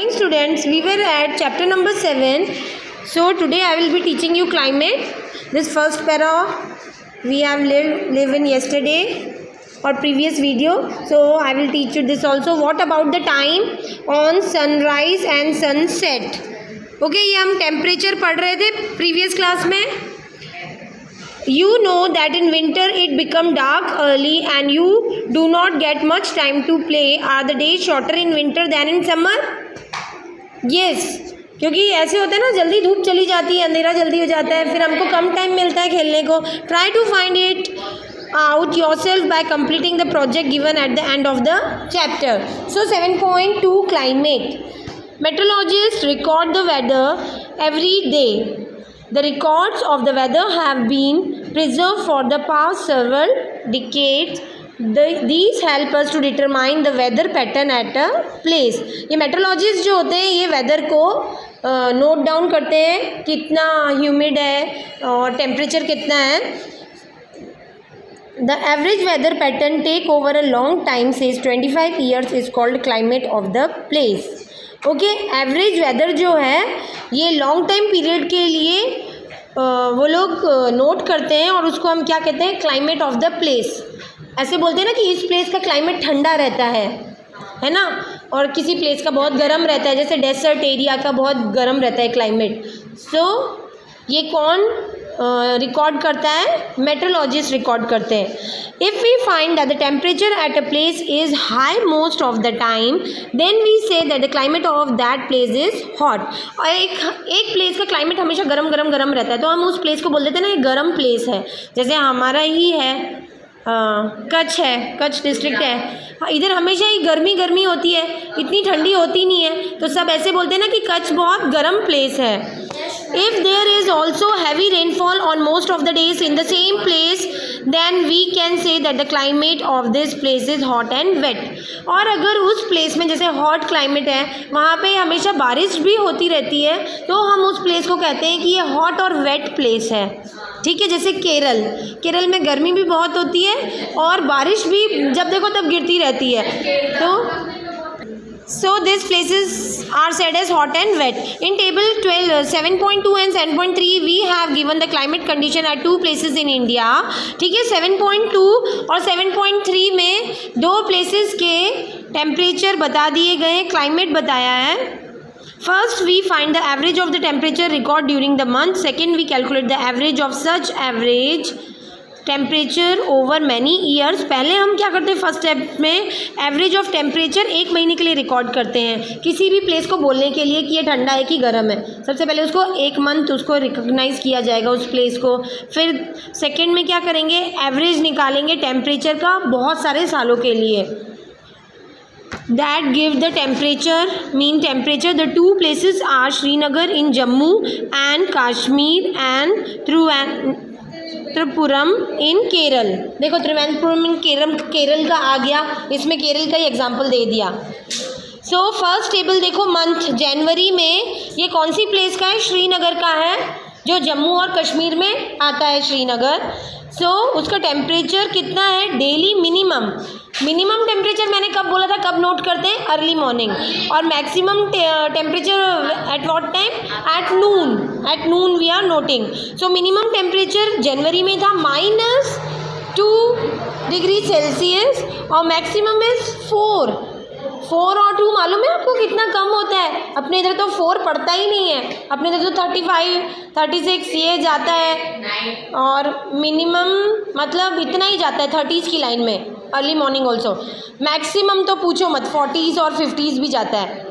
morning students, we were at chapter number 7. So today I will be teaching you climate. This first para we have live in yesterday or previous video. So I will teach you this also. What about the time on sunrise and sunset? Okay, ये हम temperature पढ़ रहे थे previous class में. You know that in winter it become dark early and you do not get much time to play. Are the days shorter in winter than in summer? Yes, क्योंकि ऐसे होता है ना, जल्दी धूप चली जाती है, अंधेरा जल्दी हो जाता है, फिर हमको कम टाइम मिलता है खेलने को. Try to find it out yourself by completing the project given at the end of the chapter. So 7.2 climate. Meteorologists record the weather every day. The records of the weather have been preserved for the past several decades. These help us to determine the weather pattern at a place. ये meteorologists जो होते हैं ये weather को note down करते हैं, कितना humid है और टेम्परेचर कितना है. The average weather pattern take over a long time, says 25 years, is called climate of the place. Okay, average weather जो है ये लॉन्ग टाइम पीरियड के लिए वो लोग नोट करते हैं और उसको हम क्या कहते हैं, क्लाइमेट ऑफ द प्लेस. ऐसे बोलते हैं ना कि इस प्लेस का क्लाइमेट ठंडा रहता है ना, और किसी प्लेस का बहुत गर्म रहता है, जैसे डेजर्ट एरिया का बहुत गर्म रहता है क्लाइमेट. सो ये कौन रिकॉर्ड करता है? मेट्रोलॉजिस्ट रिकॉर्ड करते हैं. If we find that the temperature at a place is high most of the time, then we say that the climate of that place is hot. और एक प्लेस का climate हमेशा गरम रहता है, तो हम उस प्लेस को बोल देते हैं ना ये गरम प्लेस है. जैसे हमारा ही है कच्छ है, कच्छ डिस्ट्रिक्ट है, इधर हमेशा ही गर्मी होती है, इतनी ठंडी होती नहीं है, तो सब ऐसे बोलते हैं ना कि कच्छ बहुत गर्म प्लेस है. If there is also heavy rainfall on most of the days in the same place, then we can say that the climate of this place is hot and wet. और अगर उस प्लेस में जैसे hot climate है, वहाँ पे हमेशा बारिश भी होती रहती है, तो हम उस प्लेस को कहते हैं कि ये हॉट और वेट प्लेस है. ठीक है, जैसे केरल में गर्मी भी बहुत होती है और बारिश भी जब देखो तब गिरती रहती है. तो so these places are said as hot and wet. In table 7.2 and 7.3 we have given the climate condition at two places in India. ठीक है, 7.2 और 7.3 में दो places के टेम्परेचर बता दिए गए, क्लाइमेट बताया है. First we find the average of the temperature record during the month. Second we calculate the average of such average temperature over many years. पहले हम क्या करते हैं, फर्स्ट स्टेप में एवरेज ऑफ टेम्परेचर एक महीने के लिए रिकॉर्ड करते हैं, किसी भी प्लेस को बोलने के लिए कि ये ठंडा है कि गर्म है. सबसे पहले उसको एक मंथ उसको रिकॉग्नाइज किया जाएगा उस प्लेस को. फिर सेकेंड में क्या करेंगे, एवरेज निकालेंगे टेम्परेचर का बहुत सारे सालों के लिए. That give the temperature, mean temperature. The two places are Srinagar in Jammu and Kashmir and त्रिपुरम इन केरल. देखो त्रिवेंद्रपुरम इन केरल का आ गया, इसमें केरल का ही एग्जाम्पल दे दिया. सो फर्स्ट टेबल देखो, मंथ जनवरी में ये कौन सी प्लेस का है, श्रीनगर का है, जो जम्मू और कश्मीर में आता है श्रीनगर. सो उसका टेम्परेचर कितना है, डेली मिनिमम टेम्परेचर मैंने कब बोला था, कब नोट करते हैं, अर्ली मॉर्निंग. और maximum temperature at what time, at noon we are noting. So minimum temperature जनवरी में था -2 डिग्री सेल्सियस और मैक्सिमम इज 4 और 2 मालूम है आपको कितना कम होता है. अपने इधर तो 4 पड़ता ही नहीं है, अपने इधर तो 35 36 ये जाता है, और मिनिमम मतलब इतना ही जाता है 30s की लाइन में, अर्ली मॉर्निंग ऑल्सो. मैक्सिमम तो पूछो मत, 40s और 50s भी जाता है.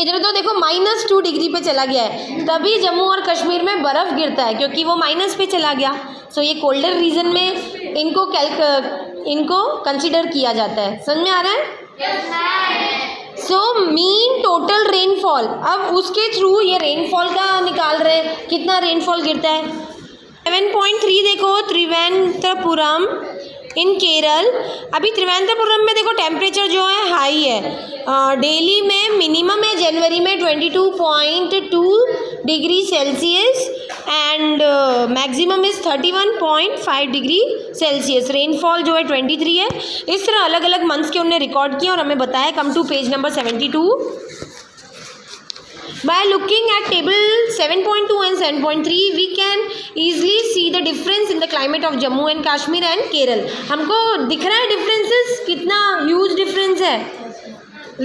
इधर तो देखो -2 डिग्री पे चला गया है, तभी जम्मू और कश्मीर में बर्फ़ गिरता है, क्योंकि वो माइनस पे चला गया. सो ये कोल्डर रीजन में इनको कंसिडर किया जाता है. समझ में आ रहा है? सो मीन टोटल रेनफॉल, अब उसके थ्रू ये रेनफॉल का निकाल रहे हैं, कितना रेनफॉल गिरता है. 7.3 देखो, त्रिवेंद्रपुरम इन केरल. अभी त्रिवेंद्रपुरम में देखो टेम्परेचर जो है हाई है, डेली में मिनिमम है जनवरी में 22.2 degree Celsius and maximum is 31.5 degree Celsius. Rainfall जो है 23 है. इस तरह अलग अलग मंथ्स के उन्होंने रिकॉर्ड किया और हमें बताया. Come to page number 72. By looking at table 7.2 and 7.3, we can easily see the difference in the climate of Jammu and Kashmir and Kerala. हमको दिख रहा है differences, कितना huge difference है.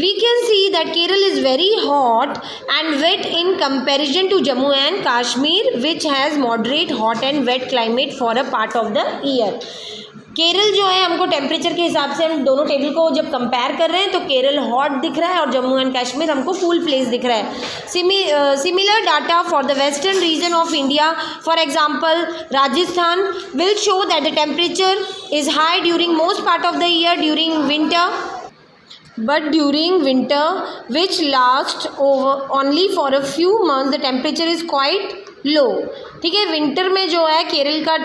We can see that Kerala is very hot and wet in comparison to Jammu and Kashmir, which has moderate hot and wet climate for a part of the year. Kerala जो है हमको temperature के हिसाब से हम दोनों table को जब कंपेयर कर रहे हैं तो केरल हॉट दिख रहा है और जम्मू एंड कश्मीर हमको कूल प्लेस दिख रहा है. Similar data for the western region of India, for example Rajasthan will show that the temperature is high during most part of the year during winter, but during winter which lasts over only for a few months the temperature is quite low. ठीक है, winter में जो है केरल का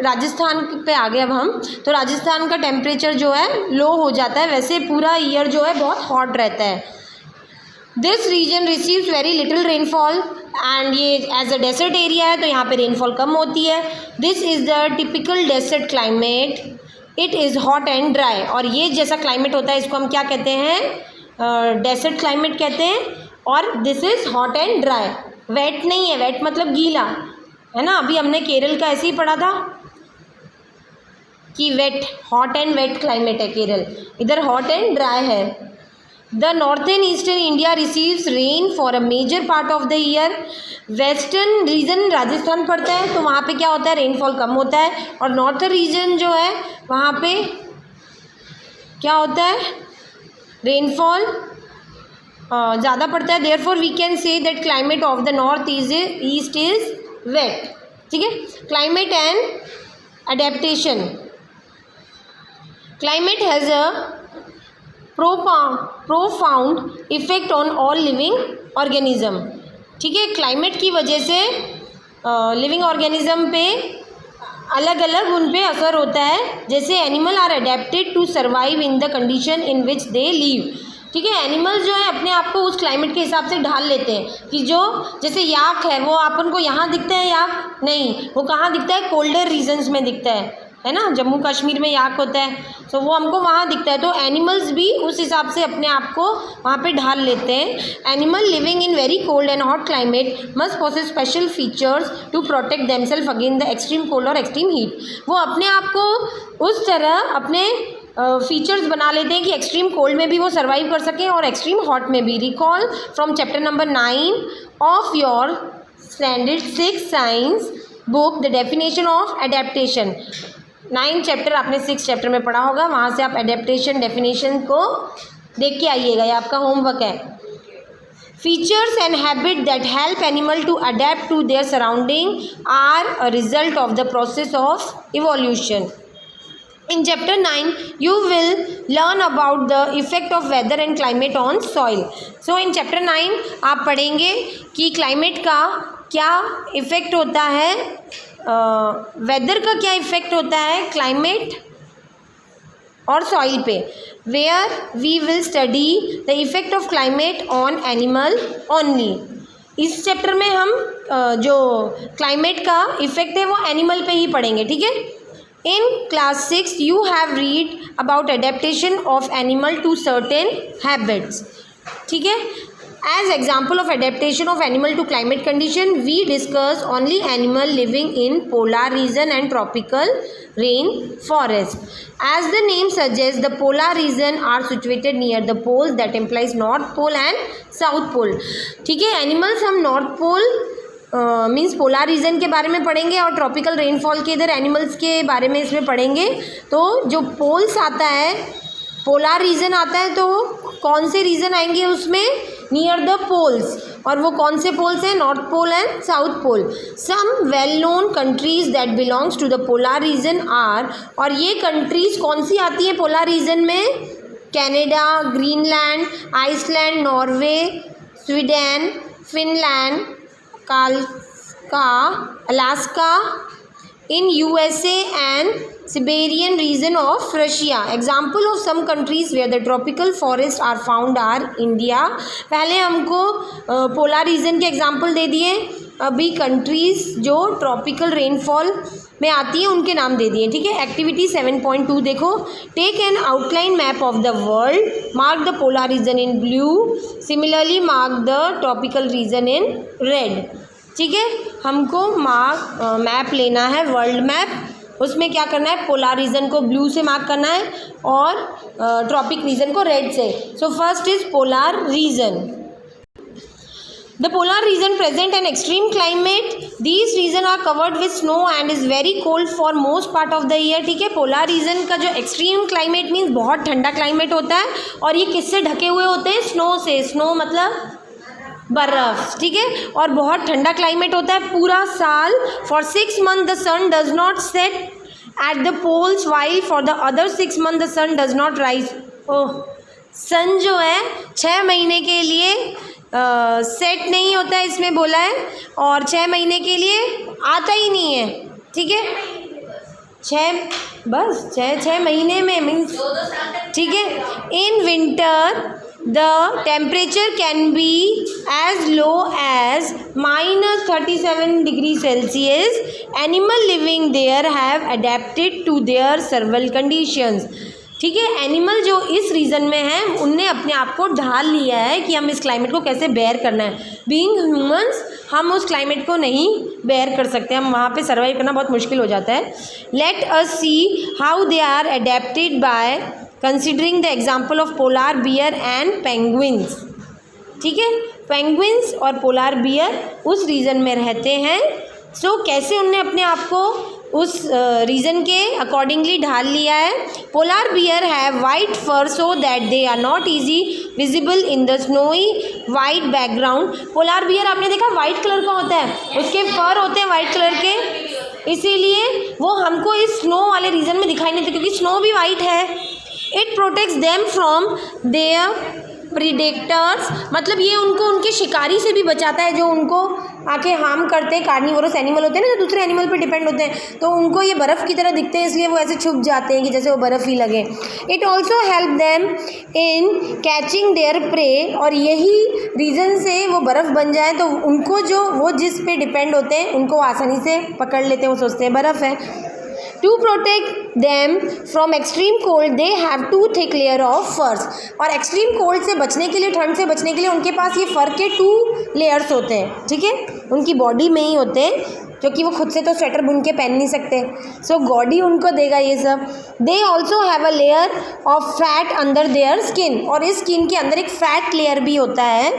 राजस्थान पे आ गए अब हम, तो राजस्थान का टेम्परेचर जो है लो हो जाता है, वैसे पूरा ईयर जो है बहुत हॉट रहता है. This region receives very little rainfall and ये एज अ डेजर्ट एरिया है तो यहाँ पे रेनफॉल कम होती है. This is the typical desert climate. It is hot and dry. और ये जैसा क्लाइमेट होता है इसको हम क्या कहते हैं, डेजर्ट क्लाइमेट कहते हैं. और this is hot and dry. Wet नहीं है, वेट मतलब गीला है ना. अभी हमने केरल का ऐसे ही पढ़ा था कि wet, hot and wet climate है केरल, इधर हॉट एंड ड्राई है. The northern eastern India receives rain for a major part of the year. Western region Rajasthan पड़ता है तो वहाँ पे क्या होता है, रेनफॉल कम होता है. और नॉर्थन रीजन जो है वहाँ पे क्या होता है, रेनफॉल ज़्यादा पड़ता है. Therefore we can say that climate of the north east is wet. ठीक है, climate and adaptation. Climate has a profound effect on all living organism. ठीक है, क्लाइमेट की वजह से लिविंग ऑर्गेनिज्म पे अलग अलग उन पे असर होता है. जैसे animal are adapted to survive in the condition in which they live. ठीक है, एनिमल्स जो है अपने आप को उस क्लाइमेट के हिसाब से ढाल लेते हैं कि जो जैसे याक है वो अपन को यहाँ दिखता है, याक नहीं, वो कहाँ दिखता है, कोल्डर रीजन्स में दिखता है ना. जम्मू कश्मीर में याक होता है तो वो हमको वहाँ दिखता है. तो एनिमल्स भी उस हिसाब से अपने आप को वहाँ पे ढाल लेते हैं. Animal living in very cold and hot climate must possess special features to protect themselves against the extreme cold और एक्सट्रीम हीट. वो अपने आप को उस तरह अपने फीचर्स बना लेते हैं कि एक्सट्रीम कोल्ड में भी वो सर्वाइव कर सकें और एक्सट्रीम हॉट में भी. Recall from chapter number 9 of your standard 6 science book the definition of adaptation. 9 chapter आपने 6 चैप्टर में पढ़ा होगा, वहाँ से आप एडेप्टेशन डेफिनेशन को देख के आइएगा, ये आपका होमवर्क है. Features and habit that help animal to adapt to their surrounding are a result of the process of evolution. In chapter 9 you will learn about the effect of weather and climate on soil. So in chapter 9 आप पढ़ेंगे कि climate का क्या effect होता है, weather का क्या effect होता है क्लाइमेट और सॉइल पे. Where we will study the effect of climate on animal only. इस चैप्टर में हम जो क्लाइमेट का इफ़ेक्ट है वो एनिमल पे ही पढ़ेंगे. ठीक है, in class 6 you have read about adaptation of animal to certain habits. ठीक है, as example of adaptation of animal to climate condition we discuss only animal living in polar region and tropical rain forest. As the name suggests the polar region are situated near the poles, that implies north pole and south pole. ठीक है, animals हम north pole means polar region के बारे में पढ़ेंगे और tropical rainfall के इधर एनिमल्स के बारे में इसमें पढ़ेंगे. तो जो पोल्स आता है, पोलर रीजन आता है, तो कौन से रीजन आएंगे उसमें, नियर द पोल्स. और वो कौन से पोल्स हैं, north pole and south pole. Some well known countries that belongs to the polar region are, और ये कंट्रीज कौन सी आती हैं पोलर रीजन में, Canada, Greenland, Iceland, Norway, Sweden, Finland, Alaska in USA and Siberian region of Russia. Example of some countries where the tropical forests are found are India. पहले हमको polar region के example दे दिए अभी countries जो tropical rainfall में आती हैं उनके नाम दे दिए, ठीक है। एक्टिविटी 7.2 देखो, take an outline map of the world, mark the polar region in blue, similarly mark the tropical region in red, ठीक है। हमको मैप लेना है, वर्ल्ड मैप, उसमें क्या करना है, पोलर रीजन को ब्लू से मार्क करना है और ट्रॉपिक रीजन को रेड से। So first is polar region. The polar region present an extreme climate. These region are covered with snow and is very cold for most part of the year, ठीक है। Polar region का जो extreme climate means बहुत ठंडा climate होता है और ये किससे ढके हुए होते हैं, स्नो से। स्नो मतलब बर्फ़, ठीक है। और बहुत ठंडा क्लाइमेट होता है पूरा साल। For 6 months the sun does not set at the poles while for the other 6 months the sun does not rise. Oh, sun जो है 6 महीने के लिए सेट नहीं होता है, इसमें बोला है, और 6 महीने के लिए आता ही नहीं है, ठीक है। 6 महीने में मीन्स, ठीक है। In winter the temperature can be as low as -37 degree Celsius. Animal living there have adapted to their survival conditions, ठीक है। एनिमल जो इस रीजन में है उनने अपने आप को ढाल लिया है कि हम इस क्लाइमेट को कैसे बेयर करना है। बीइंग ह्यूमंस हम उस क्लाइमेट को नहीं बेयर कर सकते, हम वहाँ पे सर्वाइव करना बहुत मुश्किल हो जाता है। Let us see how they are adapted by considering the example of polar bear and penguins, ठीक है। पेंगुइन्स और पोलर बियर उस रीजन में रहते हैं। सो कैसे उनने अपने आप को उस रीजन के अकॉर्डिंगली ढाल लिया है। Polar bear have white fur so that they are not easy visible in the snowy white background. Polar bear आपने देखा वाइट कलर का होता है, उसके फर होते हैं वाइट कलर के, इसीलिए वो हमको इस स्नो वाले रीजन में दिखाई नहीं देते क्योंकि स्नो भी वाइट है। It protects them from their predators, मतलब ये उनको उनके शिकारी से भी बचाता है जो उनको आके हार्म करते हैं। कार्निवोरस एनिमल होते हैं ना, जो दूसरे एनिमल पे डिपेंड होते हैं, तो उनको ये बर्फ़ की तरह दिखते हैं इसलिए वो ऐसे छुप जाते हैं कि जैसे वो बर्फ़ ही लगे। It also help them in catching there pray, और यही रीज़न से वो बर्फ़ बन जाए तो उनको जो वो जिस पे डिपेंड होते हैं उनको आसानी से पकड़ लेते हैं, वो सोचते हैं बर्फ़ है। To protect them from extreme cold, they have too thick layer of furs. और extreme cold से बचने के लिए, ठंड से बचने के लिए उनके पास ये फर के 2 layers होते हैं, ठीक है। उनकी बॉडी में ही होते हैं क्योंकि वो खुद से तो स्वेटर बुन के पहन नहीं सकते, सो गॉडी उनको देगा ये सब। They also have a layer of fat under their skin, और इस स्किन के अंदर एक फैट लेयर भी होता है।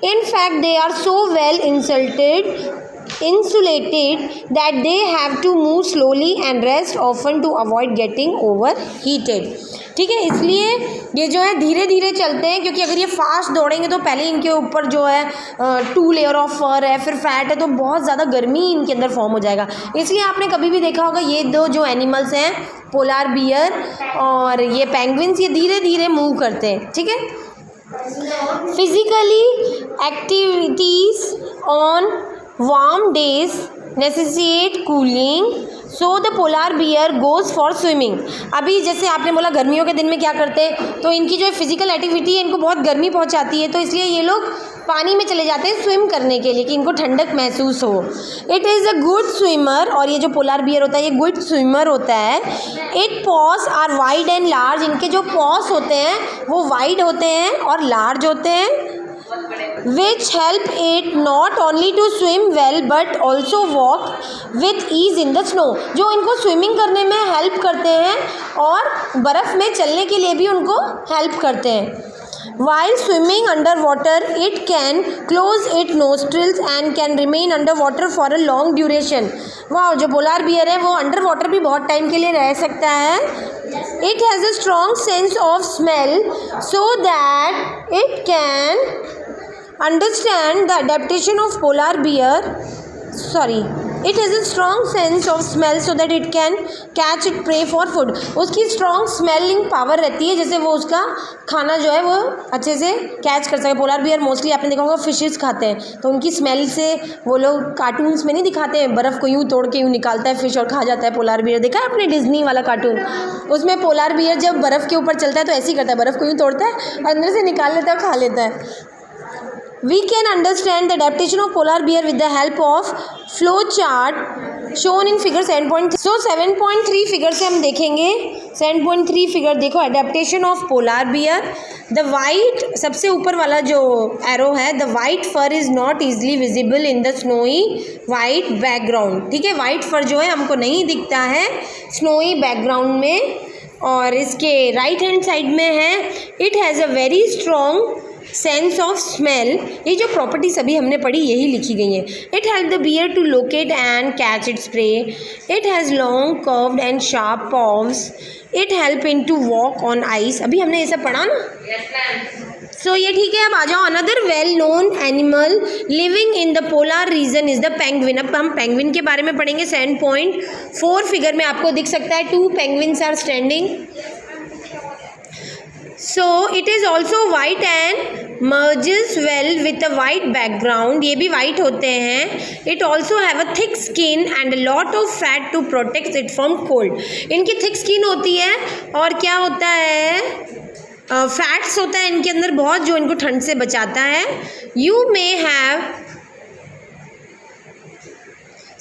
In fact they are so well insulated that they have to move slowly and rest often to avoid getting overheated, ठीक है। इसलिए ये जो है धीरे धीरे चलते हैं क्योंकि अगर ये फास्ट दौड़ेंगे तो पहले इनके ऊपर जो है 2 लेयर ऑफ फर है, फिर फैट है, तो बहुत ज़्यादा गर्मी इनके अंदर फॉर्म हो जाएगा। इसलिए आपने कभी भी देखा होगा ये दो जो एनिमल्स हैं, पोलर बियर और ये पेंगुइन्स, ये धीरे धीरे मूव करते हैं, ठीक है। Physically activities on warm days necessitate cooling, so the polar bear goes for swimming। अभी जैसे आपने बोला गर्मियों के दिन में क्या करते हैं, तो इनकी जो फिजिकल एक्टिविटी है इनको बहुत गर्मी पहुंचाती है, तो इसलिए ये लोग पानी में चले जाते हैं स्विम करने के लिए कि इनको ठंडक महसूस हो। It is a good swimmer, और ये जो पोलर बियर होता है ये गुड स्विमर होता है। It paws are wide and large, इनके जो पॉज होते हैं वो वाइड होते हैं और लार्ज होते हैं, which help it not only to swim well but also walk with ease in the snow, जो इनको स्विमिंग करने में हेल्प करते हैं और बर्फ़ में चलने के लिए भी उनको हेल्प करते हैं। While swimming underwater, it can close its nostrils and can remain underwater for a long duration। वाह, जो पोलर बियर है वो अंडर वाटर भी बहुत टाइम के लिए रह सकता है। It has a strong sense of smell so that it can understand the adaptation of polar bear, it has a strong sense of smell so that it can catch its prey for food। उसकी strong smelling power रहती है, जैसे वो उसका खाना जो है वो अच्छे से कैच कर सके। पोलर बियर मोस्टली आपने देखा होगा फिशेस खाते हैं, तो उनकी स्मेल से वो लोग कार्टून्स में नहीं दिखाते हैं, बर्फ़ को यूँ तोड़ के यूँ निकालता है फिश और खा जाता है पोलर बियर। देखा है आपने डिज्नी वाला कार्टून, उसमें पोलर बियर जब बर्फ़ के ऊपर चलता है तो ऐसे ही करता है, बर्फ़ को यूँ तोड़ता है और अंदर से निकाल लेता है और खा लेता है। We can understand the adaptation of polar bear with the help of flow chart shown in figure 7.3. So 7.3 figure से हम देखेंगे 7.3 फिगर देखो adaptation of polar bear. The white सबसे ऊपर वाला जो एरो है the white fur is not easily visible in the snowy white background. ठीक है, white fur जो है हमको नहीं दिखता है snowy background में. और इसके राइट हैंड साइड में है it has a very strong sense of smell. ये जो प्रॉपर्टीज अभी हमने पढ़ी यही लिखी गई हैं. It help the bear to locate and catch its prey. It has long curved and sharp paws. It help in to walk on ice. अभी हमने ये सब पढ़ा ना. सो ये ठीक है. अब आ जाओ. Another well known animal living in the polar reason is the penguin. अब हम पेंगुइन के बारे में पढ़ेंगे. 7.4 फिगर में आपको दिख सकता है 2 penguins are standing. So it is also white and merges well with a white background. ये भी वाइट होते हैं. It also have a thick skin and a lot of fat to protect it from cold. इनकी thick skin होती है और क्या होता है फैट्स होता है इनके अंदर बहुत जो इनको ठंड से बचाता है. You may have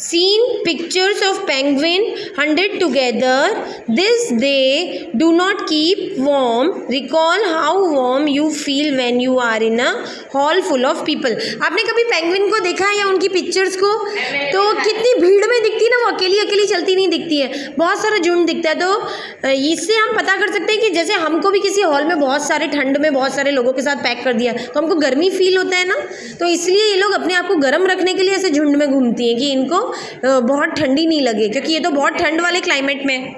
seen pictures of penguin hunted together. This they do not keep warm. Recall how warm you feel when you are in a hall full of people. आपने कभी पेंगुइन को देखा है या उनकी पिक्चर्स को? तो कितनी भीड़ में दिखती है ना, वो अकेली अकेली चलती नहीं दिखती है, बहुत सारा झुंड दिखता है. तो इससे हम पता कर सकते हैं कि जैसे हमको भी किसी हॉल में बहुत सारे ठंड में बहुत सारे लोगों के साथ पैक कर दिया तो हमको गर्मी फील होता है ना. तो इसलिए ये लोग अपने आप को गर्म रखने के लिए ऐसे झुंड में घूमती हैं कि इनको बहुत ठंडी नहीं लगे, क्योंकि ये तो बहुत ठंड वाले क्लाइमेट में.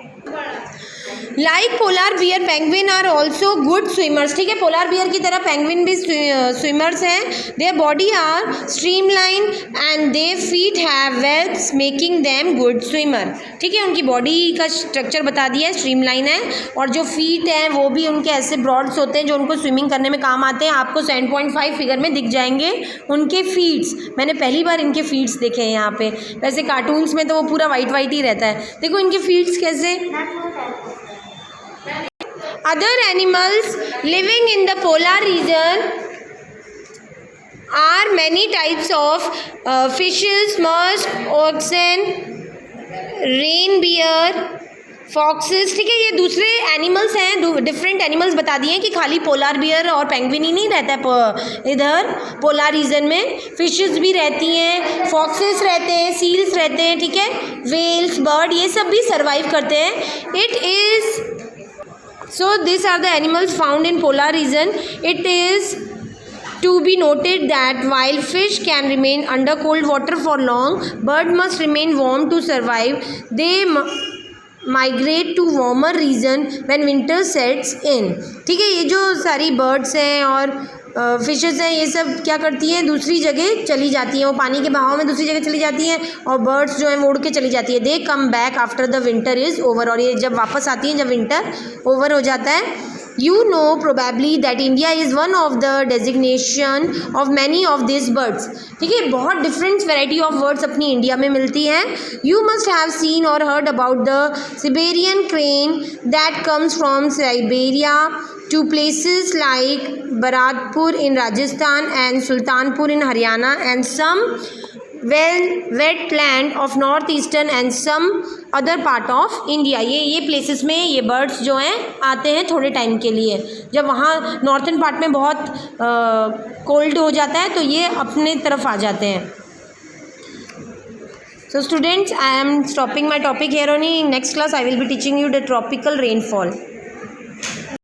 Like polar bear penguin are also good swimmers. ठीक है, पोलार बियर की तरह पेंगुइन भी स्विमर्स हैं. Their body are streamline and the feet have webs making them good swimmer. ठीक है, उनकी बॉडी का स्ट्रक्चर बता दिया है, स्ट्रीमलाइन है, और जो फीट हैं वो भी उनके ऐसे ब्रॉड्स होते हैं जो उनको स्विमिंग करने में काम आते हैं. आपको 7.5 फिगर में दिख जाएंगे उनके फीट्स. मैंने पहली बार इनके फीट्स देखे हैं यहाँ पे. वैसे कार्टून्स में तो वो पूरा वाइट वाइट ही रहता है. देखो इनके फीट्स कैसे. Other animals living in the polar region are many types of fishes, musk, oxen, reindeer, foxes. ठीक है, ये दूसरे एनिमल्स हैं, डिफरेंट एनिमल्स बता दिए हैं कि खाली पोलार बियर और पेंगुइन ही नहीं रहता है इधर पोलार रीजन में. फिशेस भी रहती हैं, फॉक्सेस रहते हैं, सील्स रहते हैं. ठीक है, वेल्स, बर्ड, ये सब भी सर्वाइव करते हैं. It is So these are the animals found in polar region. It is to be noted that while fish can remain under cold water for long, bird must remain warm to survive. They migrate to warmer region when winter sets in. ठीक है, ये जो सारी birds हैं और fishes हैं ये सब क्या करती हैं, दूसरी जगह चली जाती हैं. वो पानी के बहाव में दूसरी जगह चली जाती हैं और बर्ड्स जो हैं वो उड़ के चली जाती है. They come back after the winter is over. और ये जब वापस आती हैं जब विंटर ओवर हो जाता है. You know probably that India is one of the designation of many of these birds. ठीक है, बहुत डिफरेंट वेराइटी ऑफ बर्ड्स अपनी इंडिया में मिलती हैं. You must have seen or heard about the Siberian crane that comes from Siberia to places like Bharatpur in Rajasthan and Sultanpur in Haryana and some wetland of northeastern and some other part of India. ये places में ये birds जो हैं आते हैं थोड़े time के लिए. जब वहाँ नॉर्थन पार्ट में बहुत कोल्ड हो जाता है तो ये अपने तरफ आ जाते हैं. So students, I am stopping my topic here only. In next class I will be teaching you the tropical rainfall.